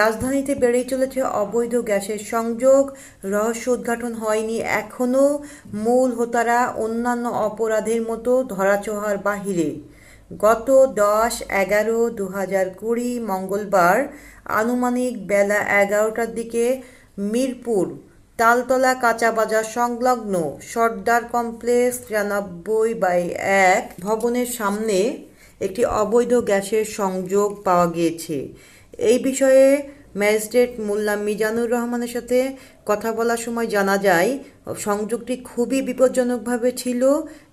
রাজধানীতে বেড়েই চলেছে অবৈধ গ্যাসের সংযোগ। রহস্য উদ্ঘাটন হয়নি এখনও। মূল হোতারা অন্যান্য অপরাধের মতো ধরাছোঁয়ার বাহিরে। গত 10-11-2020 মঙ্গলবার আনুমানিক বেলা 11টার দিকে মিরপুর তালতলা কাঁচা বাজার সংলগ্ন সর্দার কমপ্লেক্স 93/1 ভবনের সামনে একটি অবৈধ গ্যাসের সংযোগ পাওয়া গিয়েছে। এই বিষয়ে ম্যাজিস্ট্রেট মোল্লা মিজানুর রহমানের সাথে কথা বলার সময় জানা যায় সংযোগটি খুবই বিপজ্জনকভাবে ছিল,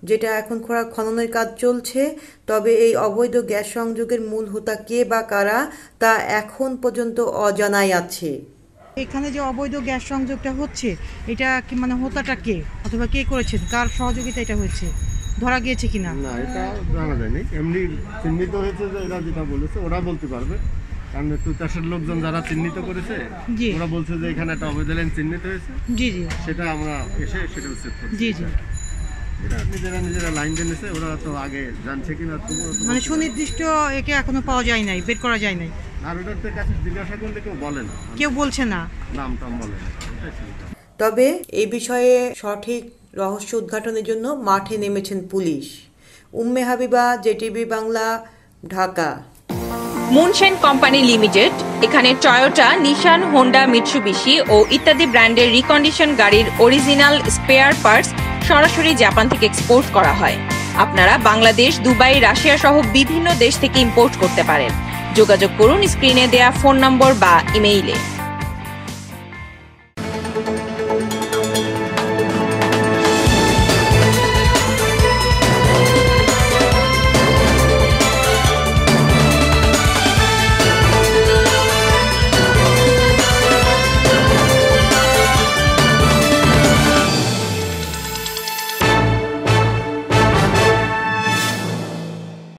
যেটা এখন খননের কাজ চলছে। তবে এই অবৈধ গ্যাস সংযোগের মূল হোতা কে বা কারা তা এখন পর্যন্ত অজানাই আছে। এখানে যে অবৈধ গ্যাস সংযোগটা হচ্ছে, এটা কি মানে হোতাটা কে অথবা কে করেছেন, কার সহযোগিতা এটা হয়েছে, ধরা গিয়েছে কিনা? না, এটা জানা যায়নি। এমনি চিহ্নিত হয়েছে যে এরা যেটা বলেছে ওরা বলতে পারবে, কারণ তুতাসের লোকজন যারা চিহ্নিত করেছে ওরা বলছে যে এখানে একটা অবৈধ লাইন চিহ্নিত হয়েছে। জি জি, সেটা আমরা এসে সেটা উচ্ছেদ করছি। জি জি, এটা নিজেরা লাইন জেনেছে, ওরা তো আগে জানছে কিনা মানে সুনির্দিষ্ট একে এখনো পাওয়া যায় নাই, বের করা যায় নাই। আর ওটার কাছে জিজ্ঞাসা করলে কেউ বলে না, কেউ বলছে না, নাম টাম বলে না। তবে এই বিষয়ে সঠিক রহস্য উদ্ঘাটনের জন্য মাঠে নেমেছেন police. Umme Habiba, JTV Bangla, Dhaka. Moonshine company limited এখানে টয়োটা, নিশান, হোন্ডা, মিৎসুবিশি ও ইত্যাদি ব্র্যান্ডের রিকন্ডিশন গাড়ির অরিজিনাল স্পেয়ার পার্টস সরাসরি জাপান থেকে এক্সপোর্ট করা হয়। আপনারা বাংলাদেশ, দুবাই, রাশিয়া সহ বিভিন্ন দেশ থেকে ইম্পোর্ট করতে পারেন। যোগাযোগ করুন স্ক্রিনে দেয়া ফোন নম্বর বা ইমেইলে।